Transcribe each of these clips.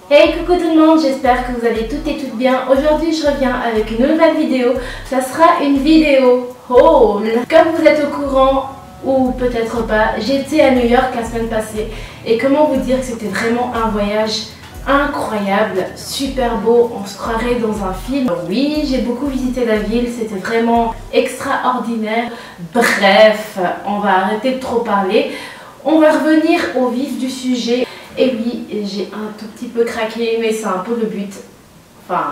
Hey, coucou tout le monde, j'espère que vous allez toutes et toutes bien. Aujourd'hui je reviens avec une nouvelle vidéo. Ça sera une vidéo haul. Comme vous êtes au courant ou peut-être pas, j'étais à New York la semaine passée. Et comment vous dire que c'était vraiment un voyage incroyable, super beau, on se croirait dans un film. Oui, j'ai beaucoup visité la ville, c'était vraiment extraordinaire. Bref, on va arrêter de trop parler. On va revenir au vif du sujet. Et oui, j'ai un tout petit peu craqué, mais c'est un peu le but. Enfin,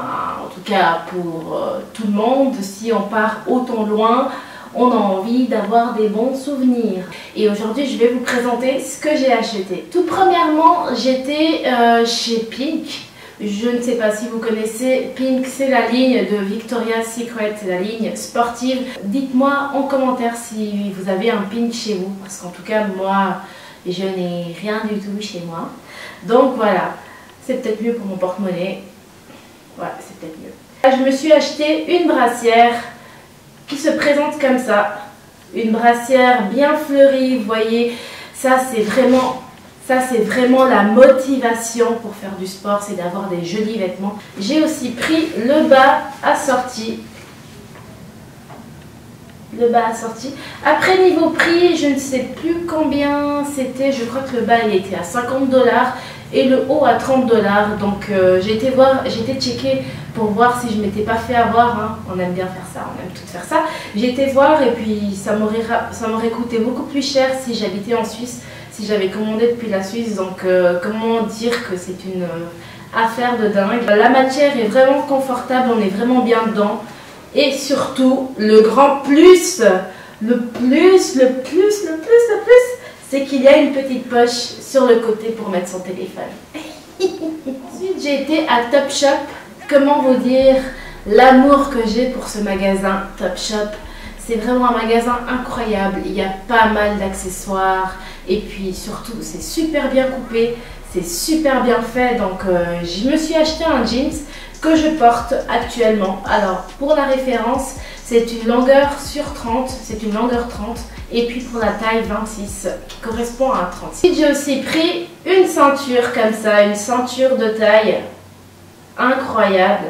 en tout cas pour tout le monde, si on part autant loin, on a envie d'avoir des bons souvenirs. Et aujourd'hui, je vais vous présenter ce que j'ai acheté. Tout premièrement, j'étais chez Pink. Je ne sais pas si vous connaissez Pink, c'est la ligne de Victoria's Secret, c'est la ligne sportive. Dites-moi en commentaire si vous avez un Pink chez vous, parce qu'en tout cas, moi, je n'ai rien du tout chez moi. Donc voilà, c'est peut-être mieux pour mon porte-monnaie. Voilà, c'est peut-être mieux. Je me suis acheté une brassière qui se présente comme ça. Une brassière bien fleurie, vous voyez. Ça, c'est vraiment la motivation pour faire du sport, c'est d'avoir des jolis vêtements. J'ai aussi pris le bas assorti. Le bas assorti. Après, niveau prix, je ne sais plus combien c'était. Je crois que le bas il était à 50 $ et le haut à 30 $. Donc j'ai été checker pour voir si je m'étais pas fait avoir. Hein. On aime bien faire ça, on aime tout faire ça. J'ai été voir et puis ça m'aurait coûté beaucoup plus cher si j'habitais en Suisse, si j'avais commandé depuis la Suisse. Donc comment dire que c'est une affaire de dingue. La matière est vraiment confortable, on est vraiment bien dedans. Et surtout, le grand plus, c'est qu'il y a une petite poche sur le côté pour mettre son téléphone. Ensuite, j'ai été à Topshop. Comment vous dire l'amour que j'ai pour ce magasin Topshop. C'est vraiment un magasin incroyable. Il y a pas mal d'accessoires. Et puis surtout, c'est super bien coupé. C'est super bien fait. Donc, je me suis acheté un jeans que je porte actuellement. Alors pour la référence, c'est une longueur sur 30, c'est une longueur 30 et puis pour la taille 26 qui correspond à 36. J'ai aussi pris une ceinture comme ça, une ceinture de taille incroyable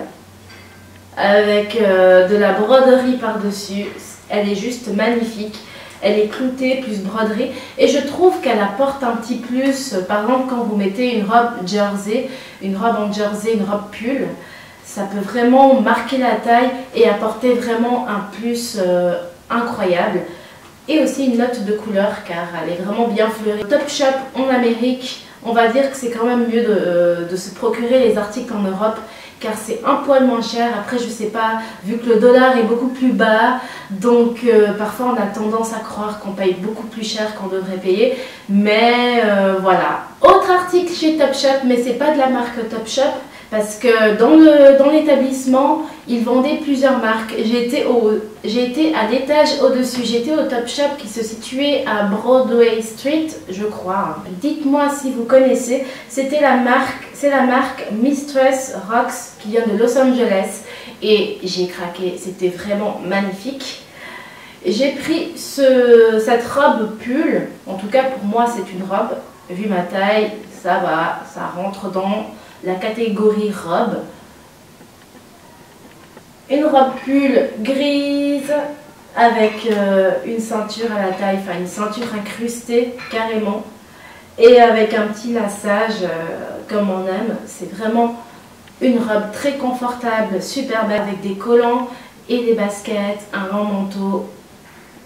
avec de la broderie par-dessus. Elle est juste magnifique. Elle est cloutée plus broderie et je trouve qu'elle apporte un petit plus. Par exemple, quand vous mettez une robe jersey, une robe en jersey, une robe pull, ça peut vraiment marquer la taille et apporter vraiment un plus incroyable. Et aussi une note de couleur car elle est vraiment bien fleurie. Topshop en Amérique, on va dire que c'est quand même mieux de se procurer les articles en Europe car c'est un poil moins cher. Après, je sais pas, vu que le dollar est beaucoup plus bas, donc parfois on a tendance à croire qu'on paye beaucoup plus cher qu'on devrait payer. Mais voilà. Autre article chez Topshop, mais c'est pas de la marque Topshop. Parce que dans l'établissement, ils vendaient plusieurs marques. J'ai été à l'étage au-dessus. J'étais au Topshop qui se situait à Broadway Street, je crois. Dites-moi si vous connaissez. C'est la marque Mistress Rocks qui vient de Los Angeles. Et j'ai craqué. C'était vraiment magnifique. J'ai pris cette robe pull. En tout cas, pour moi, c'est une robe. Vu ma taille, ça va. Ça rentre dans la catégorie robe. Une robe pull grise avec une ceinture à la taille, enfin une ceinture incrustée carrément et avec un petit laçage comme on aime. C'est vraiment une robe très confortable, super belle avec des collants et des baskets, un long manteau.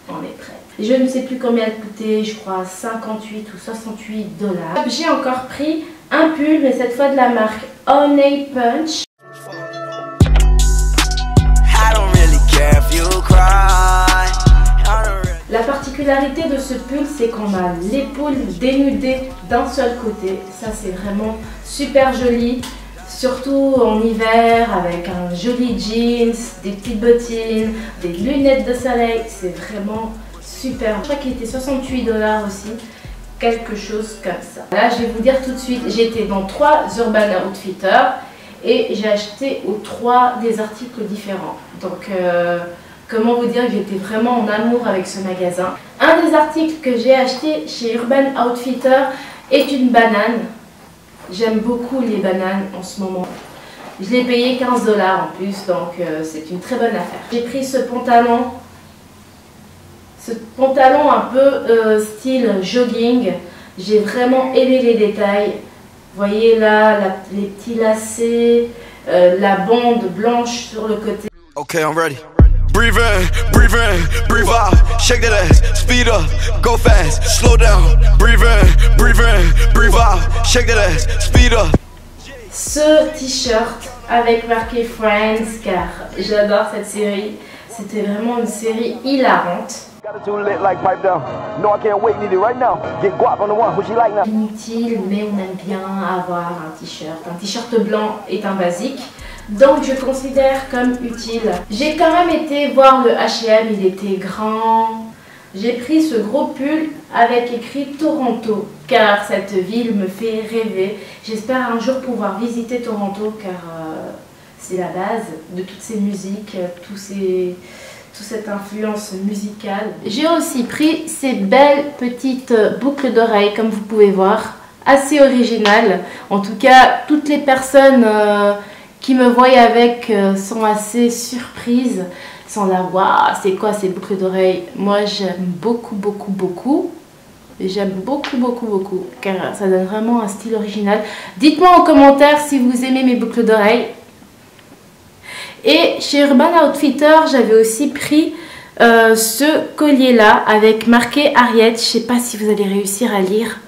On est prêt. Je ne sais plus combien elle coûtait, je crois 58 ou 68 $. J'ai encore pris un pull, mais cette fois de la marque Honey Punch. La particularité de ce pull, c'est qu'on a l'épaule dénudée d'un seul côté. Ça, c'est vraiment super joli. Surtout en hiver, avec un joli jeans, des petites bottines, des lunettes de soleil. C'est vraiment super. Je crois qu'il était 68 $ aussi. Quelque chose comme ça. Là, je vais vous dire tout de suite, j'étais dans 3 Urban Outfitters et j'ai acheté aux 3 des articles différents. Donc, comment vous dire que j'étais vraiment en amour avec ce magasin. Un Un des articles que j'ai acheté chez Urban Outfitters est une banane. J'aime beaucoup les bananes en ce moment. Je l'ai payé 15 $ en plus, donc c'est une très bonne affaire. J'ai pris ce pantalon un peu style jogging. J'ai vraiment aimé les détails. Vous voyez là, les petits lacets, la bande blanche sur le côté. Ok, I'm ready. Breathe in, breathe out, shake that ass, speed up, go fast, slow down. Breathe in, breathe out, shake that ass, speed up. Ce t-shirt avec marqué Friends, car j'adore cette série. C'était vraiment une série hilarante. Inutile, mais on aime bien avoir un t-shirt. Un t-shirt blanc est un basique, donc je considère comme utile. J'ai quand même été voir le H&M, il était grand. J'ai pris ce gros pull avec écrit Toronto, car cette ville me fait rêver. J'espère un jour pouvoir visiter Toronto, car c'est la base de toutes ces musiques, toute cette influence musicale. J'ai aussi pris ces belles petites boucles d'oreilles, comme vous pouvez voir, assez originales. En tout cas, toutes les personnes qui me voient avec sont assez surprises, sans la voir. C'est quoi ces boucles d'oreilles? Moi, j'aime beaucoup, beaucoup, beaucoup. J'aime beaucoup, beaucoup, beaucoup, car ça donne vraiment un style original. Dites-moi en commentaire si vous aimez mes boucles d'oreilles. Et chez Urban Outfitters, j'avais aussi pris ce collier-là avec marqué Ariel. Je ne sais pas si vous allez réussir à lire.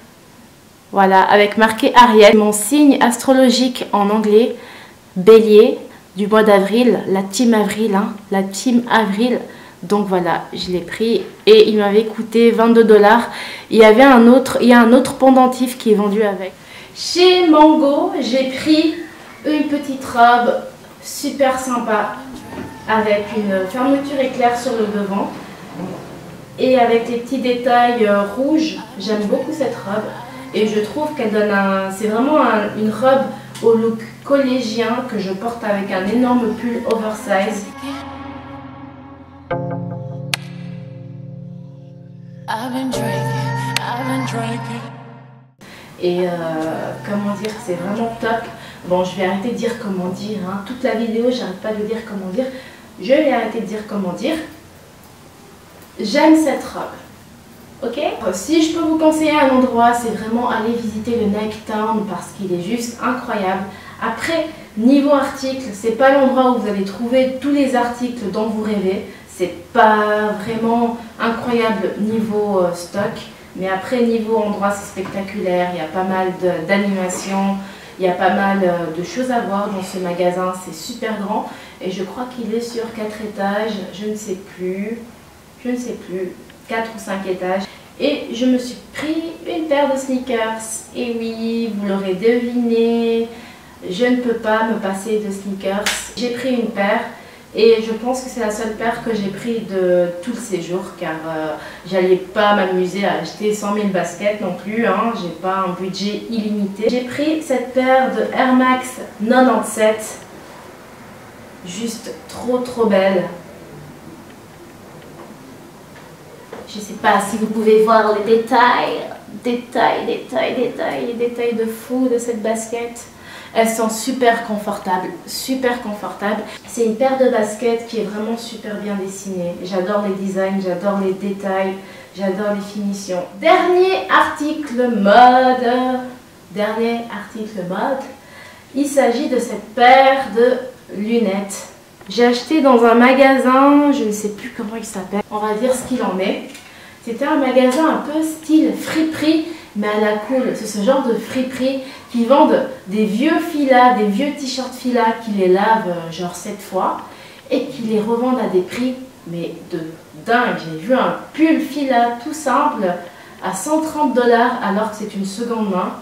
Voilà, avec marqué Ariel. Mon signe astrologique en anglais, Bélier, du mois d'avril, la team avril, hein, la team avril. Donc voilà, je l'ai pris et il m'avait coûté 22 $. Il y a un autre pendentif qui est vendu avec. Chez Mango, j'ai pris une petite robe super sympa avec une fermeture éclair sur le devant et avec les petits détails rouges. J'aime beaucoup cette robe et je trouve qu'elle donne c'est vraiment une robe au look collégien que je porte avec un énorme pull oversize. Et comment dire, c'est vraiment top. Bon, je vais arrêter de dire comment dire, hein. Toute la vidéo, j'arrête pas de dire comment dire. Je vais arrêter de dire comment dire. J'aime cette robe. Ok? Si je peux vous conseiller un endroit, c'est vraiment aller visiter le Nike Town parce qu'il est juste incroyable. Après, niveau articles, c'est pas l'endroit où vous allez trouver tous les articles dont vous rêvez. C'est pas vraiment incroyable niveau stock. Mais après, niveau endroit, c'est spectaculaire. Il y a pas mal d'animations. Il y a pas mal de choses à voir dans ce magasin. C'est super grand. Et je crois qu'il est sur 4 étages. Je ne sais plus. 4 ou 5 étages. Et je me suis pris une paire de sneakers. Et oui, vous l'aurez deviné, je ne peux pas me passer de sneakers. J'ai pris une paire et je pense que c'est la seule paire que j'ai pris de tout le séjour, car j'allais pas m'amuser à acheter 100 000 baskets non plus, hein. J'ai pas un budget illimité. J'ai pris cette paire de Air Max 97, juste trop belle. Je ne sais pas si vous pouvez voir les détails de fou de cette basket. Elles sont super confortables, super confortables. C'est une paire de baskets qui est vraiment super bien dessinée. J'adore les designs, j'adore les détails, j'adore les finitions. Dernier article mode. Il s'agit de cette paire de lunettes. J'ai acheté dans un magasin, je ne sais plus comment il s'appelle. On va dire ce qu'il en est. C'était un magasin un peu style friperie, mais à la cool. C'est ce genre de friperie qui vendent des vieux filas, des vieux t-shirts filas, qui les lavent genre 7 fois et qui les revendent à des prix mais de dingue. J'ai vu un pull fila tout simple à 130 $ alors que c'est une seconde main.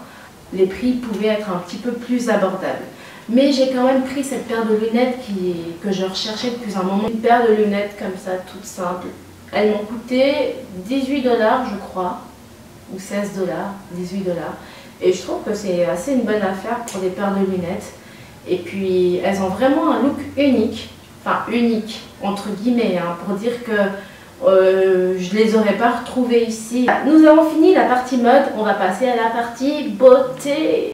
Les prix pouvaient être un petit peu plus abordables. Mais j'ai quand même pris cette paire de lunettes que je recherchais depuis un moment. Une paire de lunettes comme ça, toute simple. Elles m'ont coûté 18 $, je crois, ou 16 $, 18 $. Et je trouve que c'est assez une bonne affaire pour des paires de lunettes. Et puis, elles ont vraiment un look unique. Enfin, unique, entre guillemets, hein, pour dire que je les aurais pas retrouvés ici. Nous avons fini la partie mode, on va passer à la partie beauté.